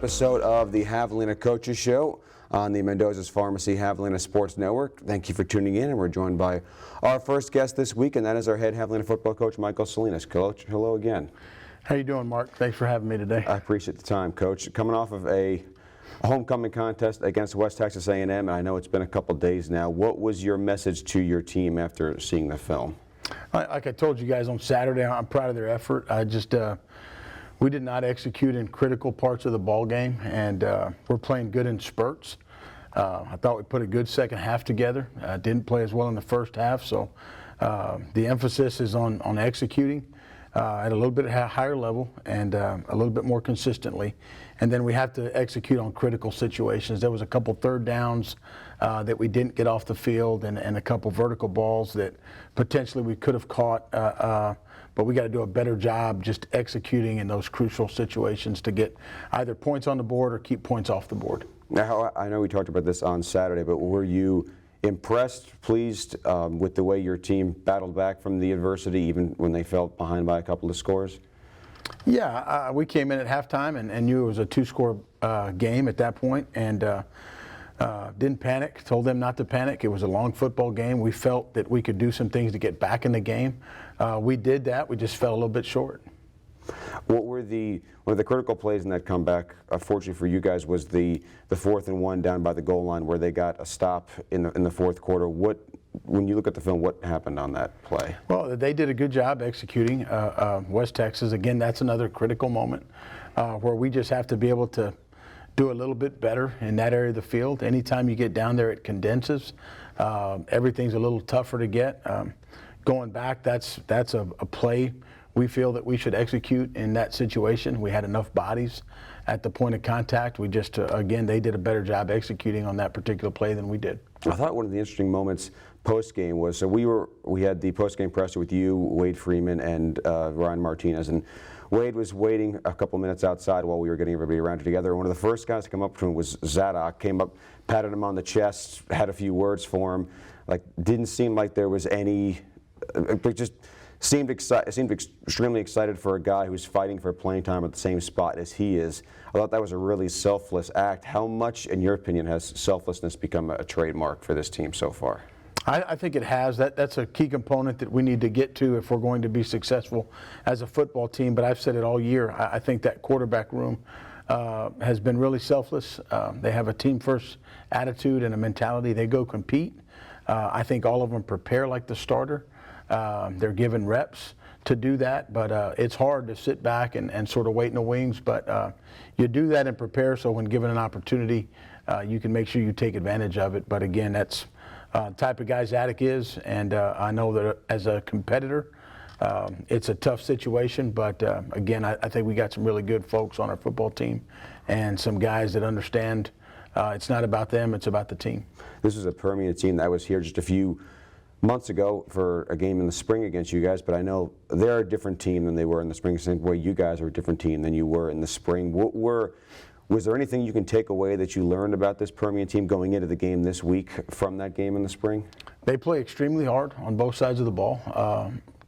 episode of the Javelina Coaches Show on the Mendoza's Pharmacy Javelina Sports Network. Thank you for tuning in, and we're joined by our first guest this week, and that is our head Javelina football coach, Michael Salinas. Coach, hello again. How you doing, Mark? Thanks for having me today. I appreciate the time, Coach. Coming off of a homecoming contest against West Texas A&M, and I know it's been a couple days now. What was your message to your team after seeing the film? Like I told you guys on Saturday, I'm proud of their effort. We did not execute in critical parts of the ball game, and we're playing good in spurts. I thought we put a good second half together. Didn't play as well in the first half, so the emphasis is on executing at a little bit higher level and a little bit more consistently. And then we have to execute on critical situations. There was a couple third downs that we didn't get off the field, and a couple vertical balls that potentially we could have caught. But we got to do a better job just executing in those crucial situations to get either points on the board or keep points off the board. Now, I know we talked about this on Saturday, but were you impressed, pleased with the way your team battled back from the adversity, even when they fell behind by a couple of scores? Yeah, we came in at halftime and knew it was a two-score game at that point, and didn't panic, told them not to panic. It was a long football game. We felt that we could do some things to get back in the game. We did that. We just fell a little bit short. What were one of the critical plays in that comeback, fortunately for you guys, was the 4th and 1 down by the goal line where they got a stop in the fourth quarter. When you look at the film, what happened on that play? Well, they did a good job executing. West Texas, again, that's another critical moment where we just have to be able to do a little bit better in that area of the field. Anytime you get down there, it condenses. Everything's a little tougher to get. Going back, that's a play we feel that we should execute in that situation. We had enough bodies at the point of contact. We just, again, they did a better job executing on that particular play than we did. I thought one of the interesting moments post-game was, so we had the post-game presser with you, Wade Freeman, and Ryan Martinez, and Wade was waiting a couple minutes outside while we were getting everybody around together. One of the first guys to come up to him was Zadok, came up, patted him on the chest, had a few words for him. Like, didn't seem like there was any, it just seemed extremely excited for a guy who's fighting for playing time at the same spot as he is. I thought that was a really selfless act. How much, in your opinion, has selflessness become a trademark for this team so far? I think it has. That's a key component that we need to get to if we're going to be successful as a football team. But I've said it all year. I think that quarterback room has been really selfless. They have a team-first attitude and a mentality. They go compete. I think all of them prepare like the starter. They're given reps to do that, but it's hard to sit back and sort of wait in the wings. But you do that and prepare, so when given an opportunity, you can make sure you take advantage of it. But again, that's the type of guy Zadok is, and I know that as a competitor, it's a tough situation. But again, I think we got some really good folks on our football team and some guys that understand it's not about them, it's about the team. This is a Permian team that was here just a few months ago for a game in the spring against you guys, but I know they're a different team than they were in the spring. Same way you guys are a different team than you were in the spring. Was there anything you can take away that you learned about this Permian team going into the game this week from that game in the spring? They play extremely hard on both sides of the ball.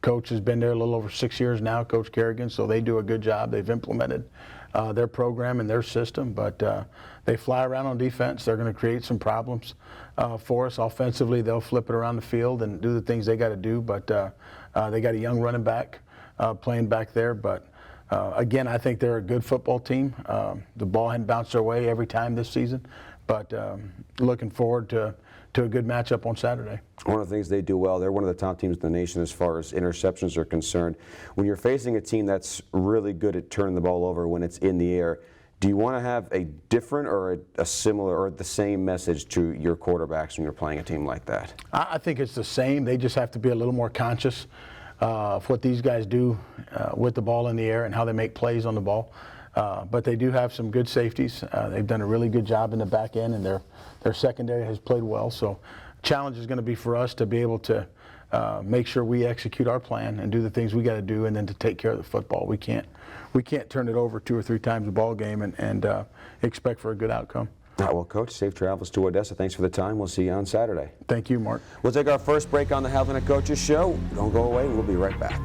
Coach has been there a little over 6 years now, Coach Kerrigan, so they do a good job. They've implemented their program and their system, but they fly around on defense. They're going to create some problems for us. Offensively, they'll flip it around the field and do the things they got to do, but they got a young running back playing back there. But again, I think they're a good football team. The ball hadn't bounced their way every time this season, but looking forward to a good matchup on Saturday. One of the things they do well, they're one of the top teams in the nation as far as interceptions are concerned. When you're facing a team that's really good at turning the ball over when it's in the air, do you want to have a different or a similar or the same message to your quarterbacks when you're playing a team like that? I think it's the same. They just have to be a little more conscious of what these guys do with the ball in the air and how they make plays on the ball. But they do have some good safeties. They've done a really good job in the back end, and their secondary has played well. So challenge is going to be for us to be able to make sure we execute our plan and do the things we got to do, and then to take care of the football. We can't turn it over 2 or 3 times a ball game and expect for a good outcome. All right, well, Coach, safe travels to Odessa. Thanks for the time. We'll see you on Saturday. Thank you, Mark. We'll take our first break on the Javelina Coaches Show. Don't go away. We'll be right back.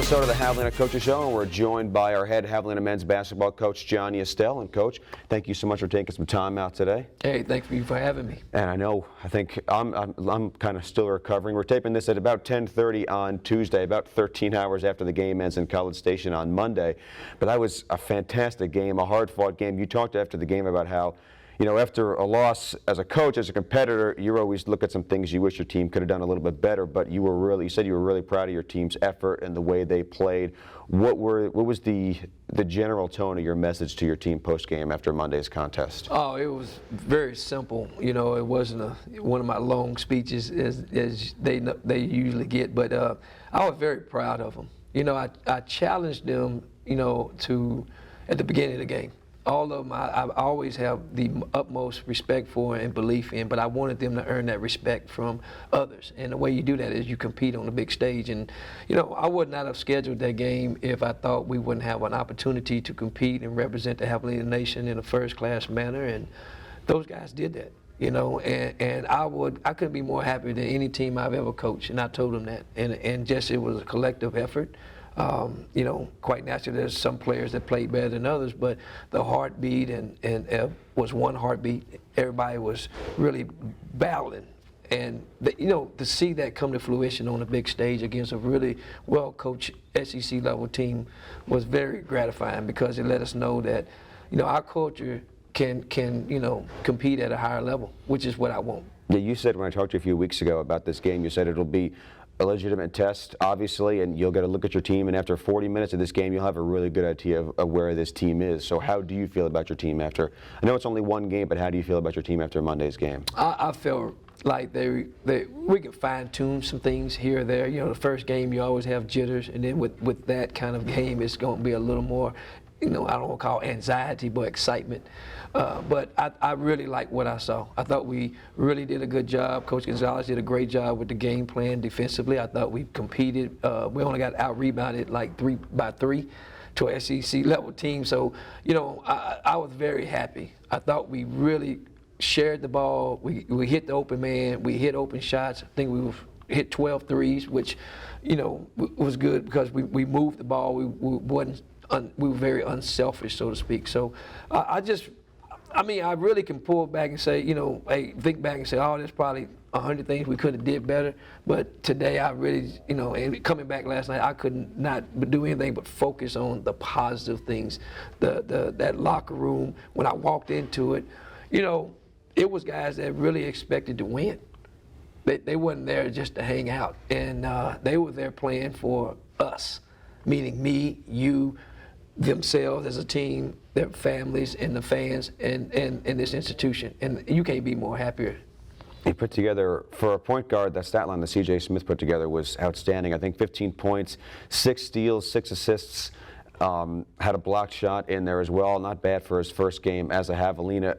episode of the Javelina Coaches Show, and we're joined by our head Javelina men's basketball coach, Johnny Estelle. And Coach, thank you so much for taking some time out today. Hey, thank you for having me. And I think I'm kind of still recovering. We're taping this at about 10:30 on Tuesday, about 13 hours after the game ends in College Station on Monday. But that was a fantastic game, a hard-fought game. You talked after the game about how, after a loss as a coach, as a competitor, you always look at some things you wish your team could have done a little bit better, but you said you were really proud of your team's effort and the way they played. What was the general tone of your message to your team post-game after Monday's contest? Oh, it was very simple. It wasn't one of my long speeches as they usually get, but I was very proud of them. I challenged them, at the beginning of the game. All of them, I always have the utmost respect for and belief in, but I wanted them to earn that respect from others. And the way you do that is you compete on the big stage. And, I would not have scheduled that game if I thought we wouldn't have an opportunity to compete and represent the Javelina Nation in a first-class manner. And those guys did that, and I couldn't be more happy than any team I've ever coached. And I told them that. And just it was a collective effort. Quite naturally, there's some players that played better than others, but the heartbeat and was one heartbeat. Everybody was really battling, and to see that come to fruition on a big stage against a really well-coached SEC level team was very gratifying, because it let us know that our culture can compete at a higher level, which is what I want. Yeah, you said when I talked to you a few weeks ago about this game, you said it'll be a legitimate test, obviously, and you'll get a look at your team, and after 40 minutes of this game, you'll have a really good idea of where this team is. So how do you feel about your team after? I know it's only one game, but how do you feel about your team after Monday's game? I feel like we can fine-tune some things here or there. The first game, you always have jitters, and then with that kind of game, it's going to be a little more, I don't want to call it anxiety, but excitement. But I really like what I saw. I thought we really did a good job. Coach Gonzalez did a great job with the game plan defensively. I thought we competed. We only got out-rebounded like 3 by 3 to an SEC level team. So, I was very happy. I thought we really shared the ball. We hit the open man. We hit open shots. I think we hit 12 threes, which, was good because we moved the ball. We were very unselfish, so to speak. So I really can pull back and say, think back and say, oh, there's probably 100 things we could have did better. But today I really, and coming back last night, I could not do anything but focus on the positive things. That locker room, when I walked into it, it was guys that really expected to win. They wasn't there just to hang out. And they were there playing for us, meaning me, you, themselves as a team, their families, and the fans, and this institution. And you can't be more happier. You put together, for a point guard, that stat line that C.J. Smith put together was outstanding. I think 15 points, 6 steals, 6 assists, had a blocked shot in there as well. Not bad for his first game as a Javelina,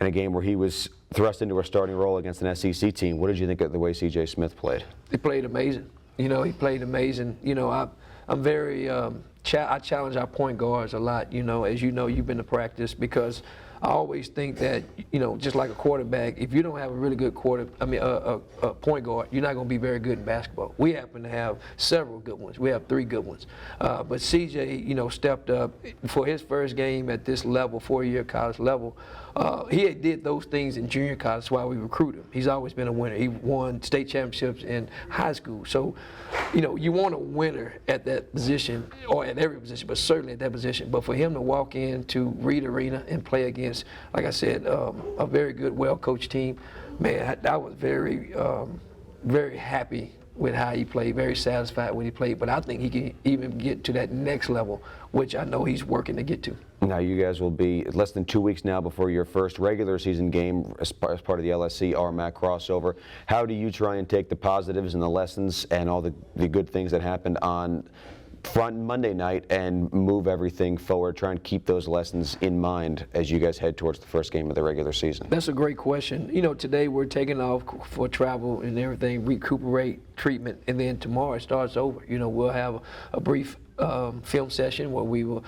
in a game where he was thrust into a starting role against an SEC team. What did you think of the way C.J. Smith played? He played amazing. He played amazing. I'm very, I challenge our point guards a lot, as you've been to practice, because I always think that, just like a quarterback, if you don't have a really good a point guard, you're not going to be very good in basketball. We happen to have several good ones. We have 3 good ones. But CJ, stepped up for his first game at this level, 4-year college level. He did those things in junior college. That's why we recruit him. He's always been a winner. He won state championships in high school. So, you want a winner at that position, or at every position, but certainly at that position. But for him to walk into Reed Arena and play against, like I said, a very good, well-coached team, man, I was very, very happy with how he played, very satisfied when he played. But I think he can even get to that next level, which I know he's working to get to. Now, you guys will be less than 2 weeks now before your first regular season game as part of the LSC RMAC crossover. How do you try and take the positives and the lessons and all the good things that happened on front Monday night and move everything forward, try and keep those lessons in mind as you guys head towards the first game of the regular season? That's a great question. Today we're taking off for travel and everything, recuperate, treatment, and then tomorrow it starts over. We'll have a brief film session where we will,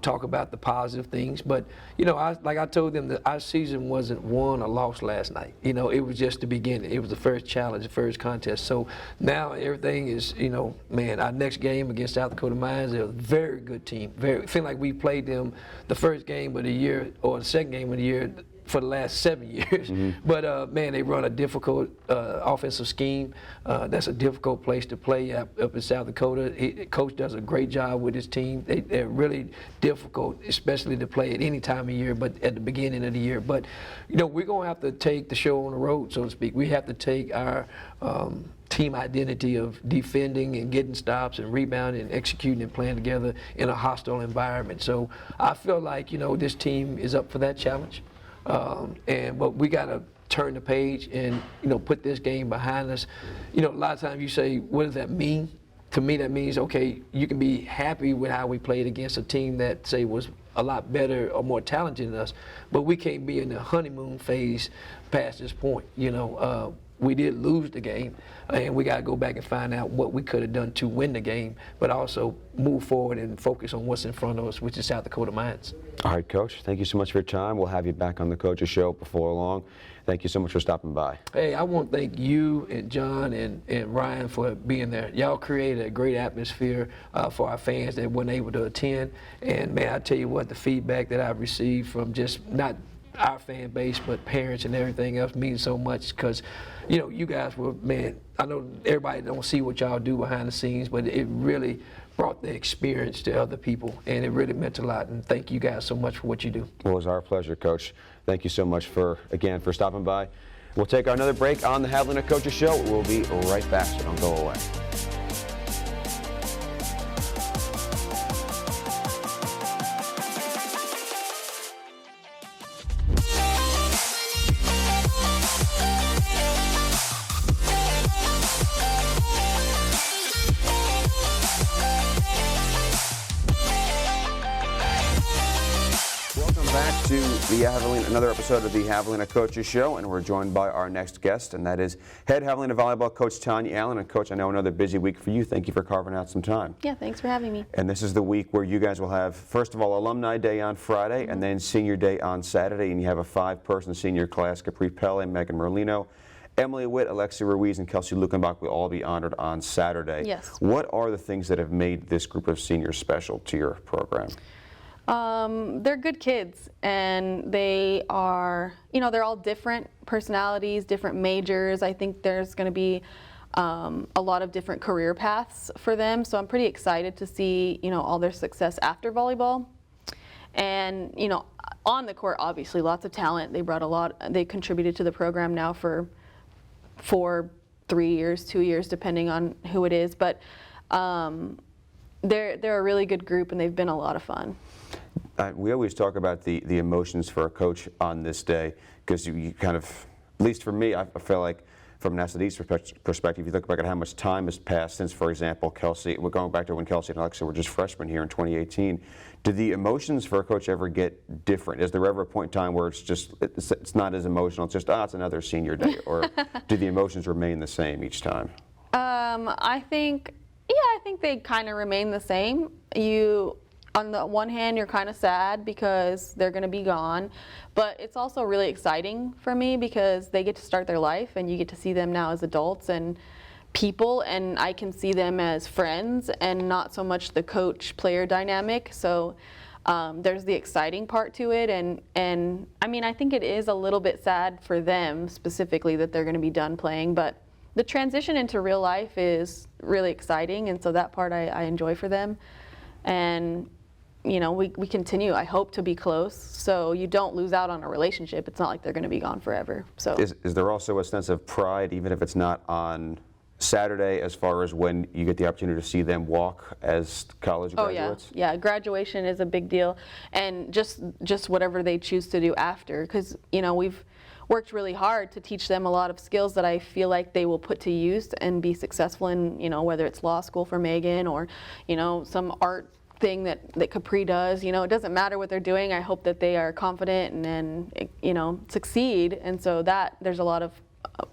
talk about the positive things. But, like I told them, that our season wasn't won or lost last night. It was just the beginning. It was the first challenge, the first contest. So now everything is, our next game against South Dakota Mines, they're a very good team. I feel like we played them the first game of the year or the second game of the year for the last 7 years. But they run a difficult offensive scheme. That's a difficult place to play up in South Dakota. Coach does a great job with his team. They're really difficult, especially to play at any time of year, but at the beginning of the year. But we're going to have to take the show on the road, so to speak. We have to take our team identity of defending and getting stops and rebounding and executing and playing together in a hostile environment. So I feel like this team is up for that challenge. But we got to turn the page and put this game behind us. A lot of times you say, what does that mean? To me, that means, okay, you can be happy with how we played against a team that, say, was a lot better or more talented than us, but we can't be in the honeymoon phase past this point. We did lose the game, and we got to go back and find out what we could have done to win the game, but also move forward and focus on what's in front of us, which is South Dakota Mines. All right, Coach, thank you so much for your time. We'll have you back on the Coaches Show before long. Thank you so much for stopping by. Hey, I want to thank you and John and Ryan for being there. Y'all created a great atmosphere for our fans that weren't able to attend. And, man, I tell you what, the feedback that I've received from just not our fan base, but parents and everything else means so much because, you guys were, man, I know everybody don't see what y'all do behind the scenes, but it really brought the experience to other people, and it really meant a lot. And thank you guys so much for what you do. Well, it was our pleasure, Coach. Thank you so much for stopping by. We'll take another break on the Javelina Coaches Show. We'll be right back, so don't go away. To the another episode of the Javelina Coaches Show, and we're joined by our next guest, and that is head Javelina volleyball coach Tanya Allen. And Coach, I know another busy week for you. Thank you for carving out some time. Yeah, thanks for having me. And this is the week where you guys will have, first of all, Alumni Day on Friday, and then Senior Day on Saturday, and you have a 5-person senior class. Capri Pelle, Megan Merlino, Emily Witt, Alexia Ruiz, and Kelsey Lukenbach will all be honored on Saturday. Yes. What are the things that have made this group of seniors special to your program? They're good kids, and they are, they're all different personalities, different majors. I think there's going to be a lot of different career paths for them, so I'm pretty excited to see, all their success after volleyball. And, on the court, obviously, lots of talent. They brought a lot, they contributed to the program now for 3 years, 2 years, depending on who it is. But they're a really good group, and they've been a lot of fun. We always talk about the emotions for a coach on this day, because you kind of, at least for me, I feel like from an SD's perspective, you look back at how much time has passed since, for example, Kelsey, we're going back to when Kelsey and Alexa were just freshmen here in 2018. Do the emotions for a coach ever get different? Is there ever a point in time where it's not as emotional, it's just, it's another senior day, or do the emotions remain the same each time? I think they kind of remain the same. On the one hand, you're kind of sad because they're going to be gone, but it's also really exciting for me because they get to start their life, and you get to see them now as adults and people, and I can see them as friends and not so much the coach-player dynamic. So there's the exciting part to it, and I mean, I think it is a little bit sad for them specifically that they're going to be done playing, but the transition into real life is really exciting, and so that part I enjoy for them. And we continue, I hope, to be close, so you don't lose out on a relationship. It's not like they're going to be gone forever. So is there also a sense of pride, even if it's not on Saturday, as far as when you get the opportunity to see them walk as college graduates? Yeah, graduation is a big deal, and just whatever they choose to do after, because we've worked really hard to teach them a lot of skills that I feel like they will put to use and be successful in, whether it's law school for Megan or, some art thing that Capri does. It doesn't matter what they're doing. I hope that they are confident and succeed. And so that there's a lot of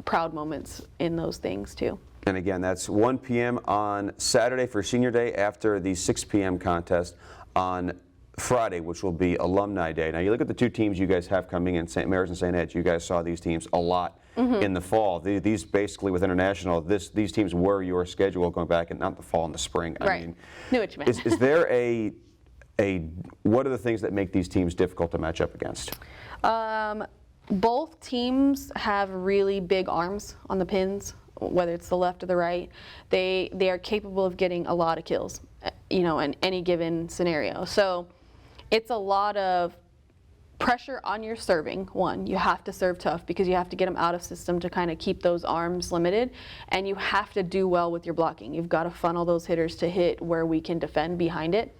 proud moments in those things too. And again, that's 1 p.m. on Saturday for Senior Day after the 6 p.m. contest on Friday, which will be Alumni Day. Now, you look at the two teams you guys have coming in, St. Mary's and St. Ed's. You guys saw these teams a lot in the fall. These basically with International, these teams were your schedule going back, and not the fall and the spring. Right. I mean, Knew what you meant. is there what are the things that make these teams difficult to match up against? Both teams have really big arms on the pins, whether it's the left or the right. They are capable of getting a lot of kills, in any given scenario. So it's a lot of pressure on your serving. One, you have to serve tough because you have to get them out of system to kind of keep those arms limited, and you have to do well with your blocking. You've got to funnel those hitters to hit where we can defend behind it.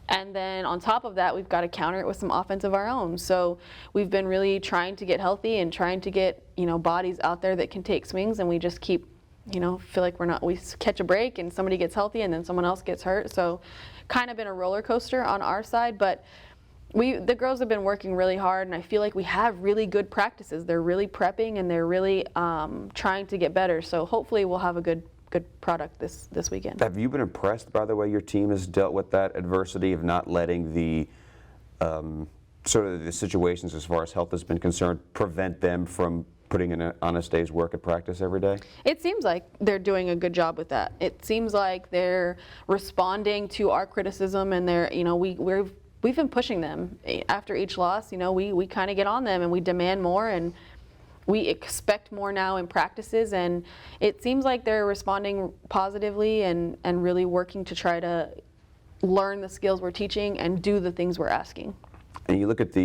And then on top of that, we've got to counter it with some offense of our own. So we've been really trying to get healthy and trying to get, bodies out there that can take swings, and we just keep, feel like we catch a break and somebody gets healthy and then someone else gets hurt. So kind of been a roller coaster on our side, but the girls have been working really hard, and I feel like we have really good practices. They're really prepping and they're really trying to get better. So hopefully we'll have a good product this weekend. Have you been impressed by the way your team has dealt with that adversity of not letting the sort of the situations as far as health has been concerned prevent them from putting in an honest day's work at practice every day? It seems like they're doing a good job with that. It seems like they're responding to our criticism, and they're, we've been pushing them after each loss. We kind of get on them and we demand more, and we expect more now in practices, and it seems like they're responding positively and really working to try to learn the skills we're teaching and do the things we're asking. And you look at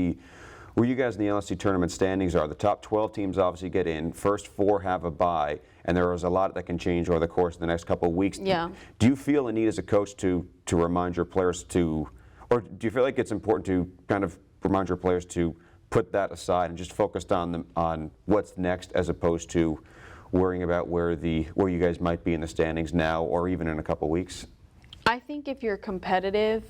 where you guys in the LSC tournament standings are. The top 12 teams obviously get in. First 4 have a bye, and there is a lot that can change over the course of the next couple of weeks. Yeah. Do you feel a need as a coach to remind your players or do you feel like it's important to kind of remind your players to put that aside and just focus on what's next, as opposed to worrying about where you guys might be in the standings now or even in a couple weeks? I think if you're competitive,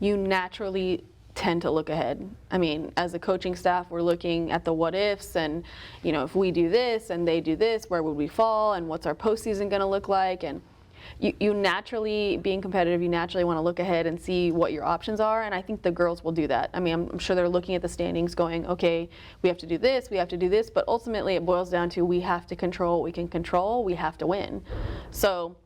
you naturally tend to look ahead. I mean, as a coaching staff, we're looking at the what ifs, and if we do this and they do this, where would we fall, and what's our postseason going to look like? And you naturally, being competitive, you naturally want to look ahead and see what your options are, and I think the girls will do that. I mean, I'm sure they're looking at the standings going, okay, we have to do this, but ultimately it boils down to we have to control what we can control, we have to win. So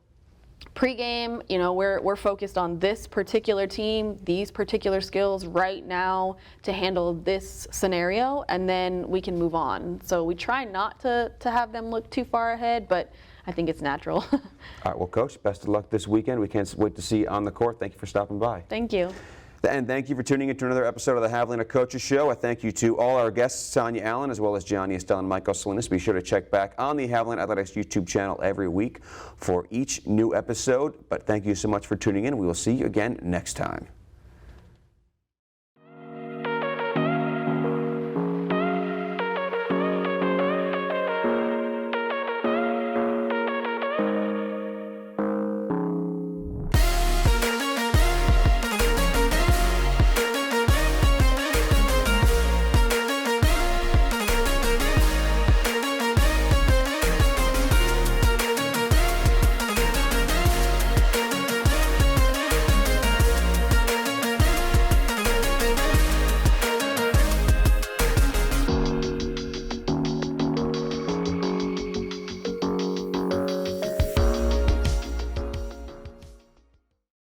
pre-game, we're focused on this particular team, these particular skills right now to handle this scenario, and then we can move on. So we try not to have them look too far ahead, but I think it's natural. All right, well, Coach, best of luck this weekend. We can't wait to see you on the court. Thank you for stopping by. Thank you. And thank you for tuning in to another episode of the Javelina Coaches Show. I thank you to all our guests, Tanya Allen, as well as Johnny, Estelle, and Michael Salinas. Be sure to check back on the Javelina Athletics YouTube channel every week for each new episode. But thank you so much for tuning in. We will see you again next time.